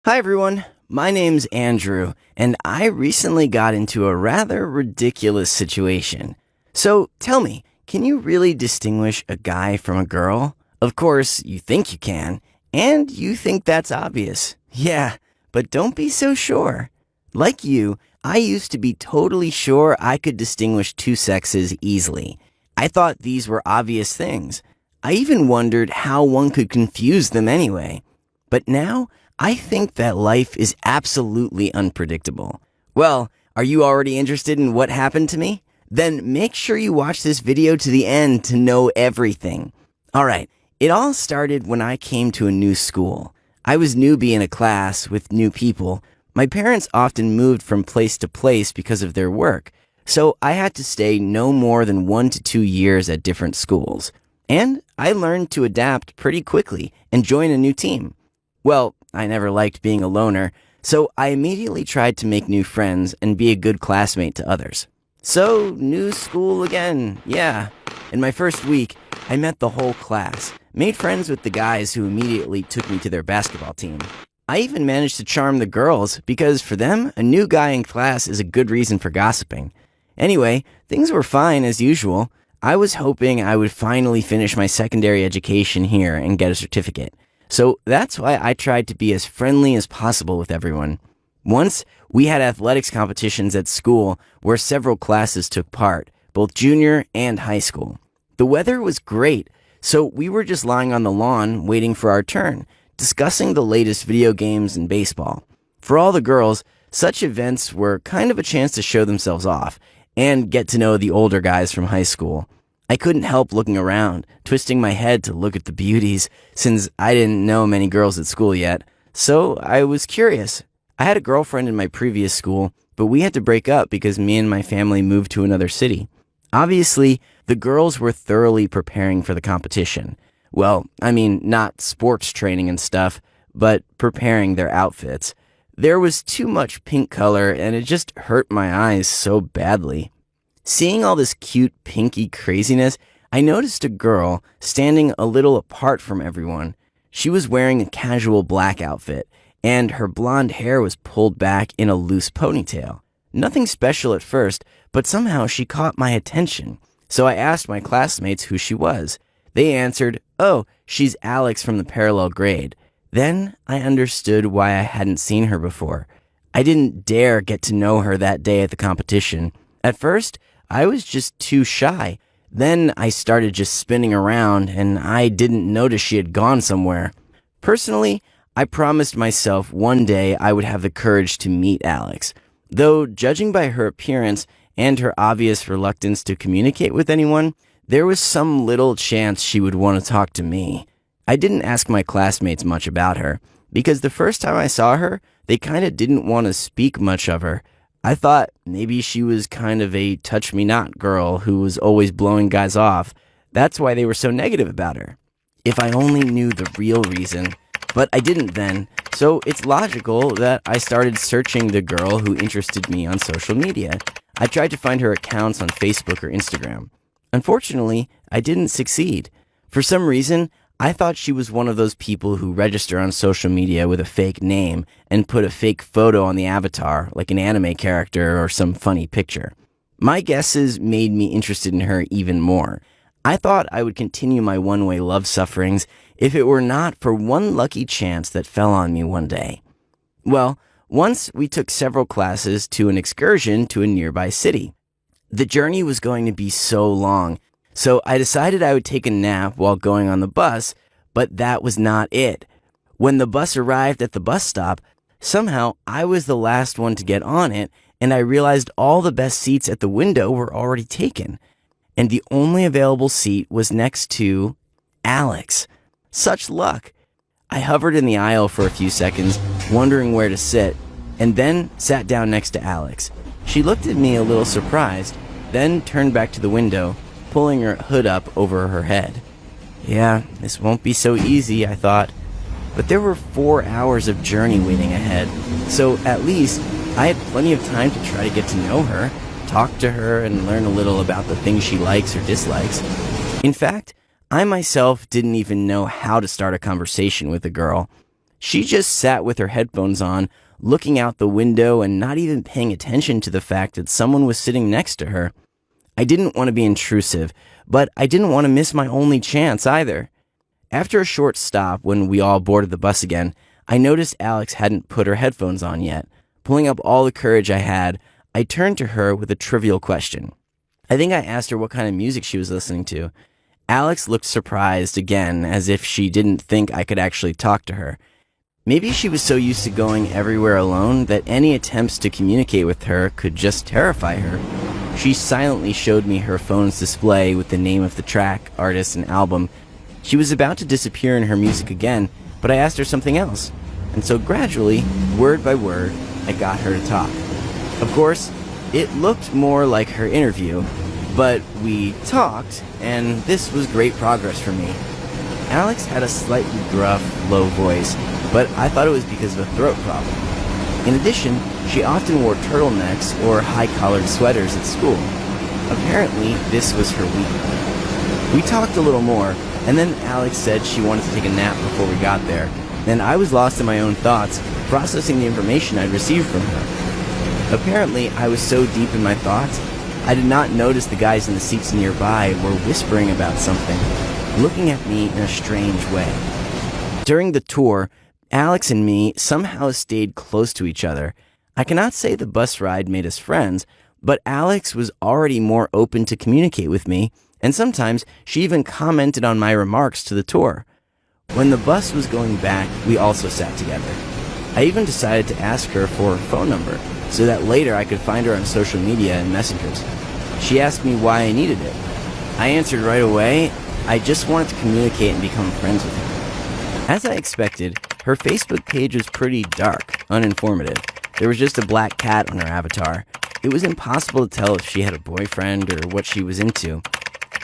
Hi everyone, my name's Andrew, and I recently got into a rather ridiculous situation. So tell me, can you really distinguish a guy from a girl? Of course, you think you can, and you think that's obvious. Yeah, but don't be so sure. Like you, I used to be totally sure I could distinguish two sexes easily. I thought these were obvious things. I even wondered how one could confuse them anyway. But now, I think that life is absolutely unpredictable. Well, are you already interested in what happened to me? Then make sure you watch this video to the end to know everything. Alright, it all started when I came to a new school. I was newbie in a class with new people. My parents often moved from place to place because of their work, so I had to stay no more than 1 to 2 years at different schools. And I learned to adapt pretty quickly and join a new team. Well, I never liked being a loner, so I immediately tried to make new friends and be a good classmate to others. So, new school again, yeah. In my first week, I met the whole class, made friends with the guys who immediately took me to their basketball team. I even managed to charm the girls because for them, a new guy in class is a good reason for gossiping. Anyway, things were fine as usual. I was hoping I would finally finish my secondary education here and get a certificate. So that's why I tried to be as friendly as possible with everyone. Once, we had athletics competitions at school where several classes took part, both junior and high school. The weather was great, so we were just lying on the lawn waiting for our turn, discussing the latest video games and baseball. For all the girls, such events were kind of a chance to show themselves off and get to know the older guys from high school. I couldn't help looking around, twisting my head to look at the beauties, since I didn't know many girls at school yet. So I was curious. I had a girlfriend in my previous school, but we had to break up because me and my family moved to another city. Obviously, the girls were thoroughly preparing for the competition. Well, I mean, not sports training and stuff, but preparing their outfits. There was too much pink color, and it just hurt my eyes so badly. Seeing all this cute pinky craziness, I noticed a girl standing a little apart from everyone. She was wearing a casual black outfit, and her blonde hair was pulled back in a loose ponytail. Nothing special at first, but somehow she caught my attention. So I asked my classmates who she was. They answered, "Oh, she's Alex from the parallel grade." Then I understood why I hadn't seen her before. I didn't dare get to know her that day at the competition. At first, I was just too shy. Then I started just spinning around, and I didn't notice she had gone somewhere. Personally, I promised myself one day I would have the courage to meet Alex. Though, judging by her appearance and her obvious reluctance to communicate with anyone, there was some little chance she would want to talk to me. I didn't ask my classmates much about her, because the first time I saw her, they kind of didn't want to speak much of her. I thought maybe she was kind of a touch-me-not girl who was always blowing guys off. That's why they were so negative about her. If I only knew the real reason. But I didn't then, so it's logical that I started searching the girl who interested me on social media. I tried to find her accounts on Facebook or Instagram. Unfortunately, I didn't succeed. For some reason, I thought she was one of those people who register on social media with a fake name and put a fake photo on the avatar, like an anime character or some funny picture. My guesses made me interested in her even more. I thought I would continue my one-way love sufferings if it were not for one lucky chance that fell on me one day. Well, once we took several classes to an excursion to a nearby city. The journey was going to be so long, so I decided I would take a nap while going on the bus, but that was not it. When the bus arrived at the bus stop, somehow I was the last one to get on it, and I realized all the best seats at the window were already taken, and the only available seat was next to Alex. Such luck! I hovered in the aisle for a few seconds, wondering where to sit, and then sat down next to Alex. She looked at me a little surprised, then turned back to the window, pulling her hood up over her head. Yeah, this won't be so easy, I thought. But there were 4 hours of journey waiting ahead, so at least I had plenty of time to try to get to know her, talk to her, and learn a little about the things she likes or dislikes. In fact, I myself didn't even know how to start a conversation with a girl. She just sat with her headphones on, looking out the window and not even paying attention to the fact that someone was sitting next to her. I didn't want to be intrusive, but I didn't want to miss my only chance either. After a short stop, when we all boarded the bus again, I noticed Alex hadn't put her headphones on yet. Pulling up all the courage I had, I turned to her with a trivial question. I think I asked her what kind of music she was listening to. Alex looked surprised again, as if she didn't think I could actually talk to her. Maybe she was so used to going everywhere alone that any attempts to communicate with her could just terrify her. She silently showed me her phone's display with the name of the track, artist, and album. She was about to disappear in her music again, but I asked her something else. And so gradually, word by word, I got her to talk. Of course, it looked more like her interview, but we talked, and this was great progress for me. Alex had a slightly gruff, low voice, but I thought it was because of a throat problem. In addition, she often wore turtlenecks or high-collared sweaters at school. Apparently, this was her week. We talked a little more, and then Alex said she wanted to take a nap before we got there, and I was lost in my own thoughts, processing the information I'd received from her. Apparently, I was so deep in my thoughts, I did not notice the guys in the seats nearby were whispering about something, looking at me in a strange way. During the tour, Alex and me somehow stayed close to each other. I cannot say the bus ride made us friends, but Alex was already more open to communicate with me, and sometimes she even commented on my remarks to the tour. When the bus was going back, we also sat together. I even decided to ask her for her phone number, so that later I could find her on social media and messengers. She asked me why I needed it. I answered right away, I just wanted to communicate and become friends with her. As I expected, her Facebook page was pretty dark, uninformative. There was just a black cat on her avatar. It was impossible to tell if she had a boyfriend or what she was into.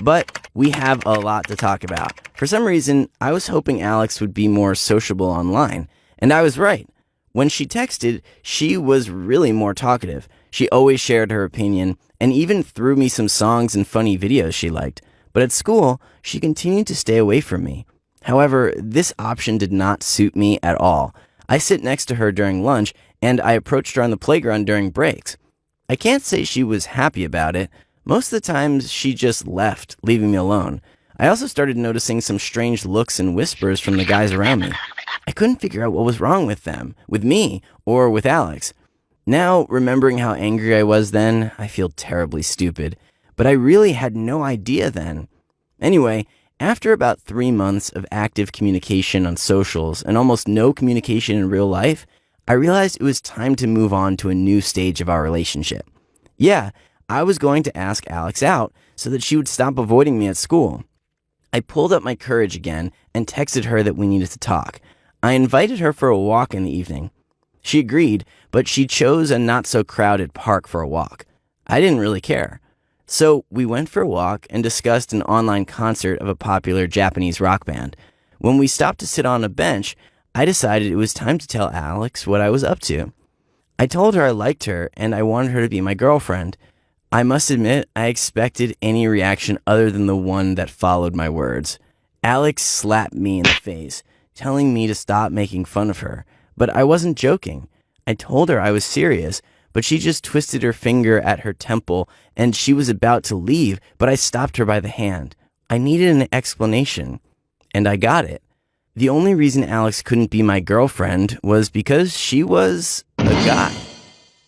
But we have a lot to talk about. For some reason, I was hoping Alex would be more sociable online, and I was right. When she texted, she was really more talkative. She always shared her opinion, and even threw me some songs and funny videos she liked. But at school, she continued to stay away from me. However, this option did not suit me at all. I sit next to her during lunch, and I approached her on the playground during breaks. I can't say she was happy about it. Most of the times, she just left, leaving me alone. I also started noticing some strange looks and whispers from the guys around me. I couldn't figure out what was wrong with them, with me, or with Alex. Now, remembering how angry I was then, I feel terribly stupid. But I really had no idea then. Anyway, after about 3 months of active communication on socials and almost no communication in real life, I realized it was time to move on to a new stage of our relationship. Yeah, I was going to ask Alex out so that she would stop avoiding me at school. I pulled up my courage again and texted her that we needed to talk. I invited her for a walk in the evening. She agreed, but she chose a not-so-crowded park for a walk. I didn't really care. So we went for a walk and discussed an online concert of a popular Japanese rock band. When we stopped to sit on a bench, I decided it was time to tell Alex what I was up to. I told her I liked her and I wanted her to be my girlfriend. I must admit, I expected any reaction other than the one that followed my words. Alex slapped me in the face, telling me to stop making fun of her. But I wasn't joking. I told her I was serious, but she just twisted her finger at her temple and she was about to leave, but I stopped her by the hand. I needed an explanation, and I got it. The only reason Alex couldn't be my girlfriend was because she was a guy.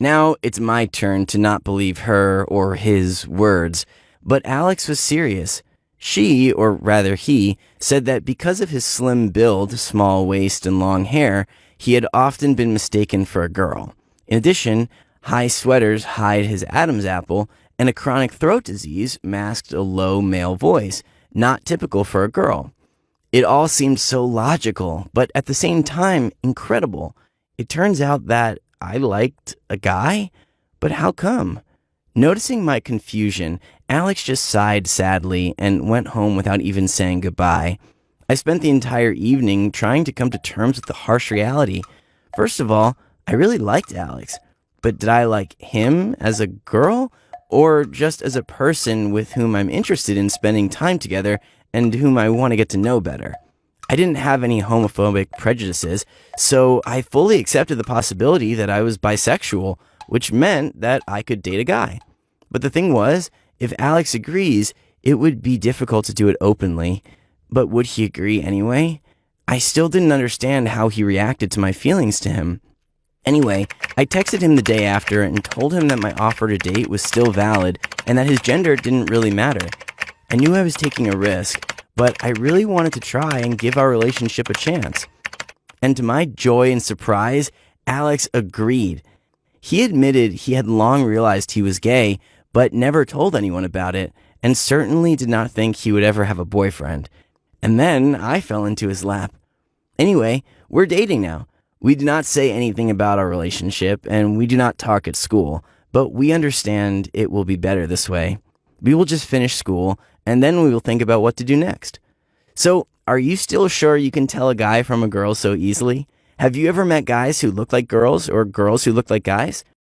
Now it's my turn to not believe her or his words, but Alex was serious. She, or rather he, said that because of his slim build, small waist, and long hair, he had often been mistaken for a girl. In addition, high sweaters hide his Adam's apple, and a chronic throat disease masked a low male voice, not typical for a girl. It all seemed so logical, but at the same time, incredible. It turns out that I liked a guy? But how come? Noticing my confusion, Alex just sighed sadly and went home without even saying goodbye. I spent the entire evening trying to come to terms with the harsh reality. First of all, I really liked Alex. But did I like him as a girl, or just as a person with whom I'm interested in spending time together and whom I want to get to know better? I didn't have any homophobic prejudices, so I fully accepted the possibility that I was bisexual, which meant that I could date a guy. But the thing was, if Alex agrees, it would be difficult to do it openly. But would he agree anyway? I still didn't understand how he reacted to my feelings to him. Anyway, I texted him the day after and told him that my offer to date was still valid and that his gender didn't really matter. I knew I was taking a risk, but I really wanted to try and give our relationship a chance. And to my joy and surprise, Alex agreed. He admitted he had long realized he was gay, but never told anyone about it, and certainly did not think he would ever have a boyfriend. And then I fell into his lap. Anyway, we're dating now. We do not say anything about our relationship, and we do not talk at school, but we understand it will be better this way. We will just finish school, and then we will think about what to do next. So, are you still sure you can tell a guy from a girl so easily? Have you ever met guys who look like girls or girls who look like guys?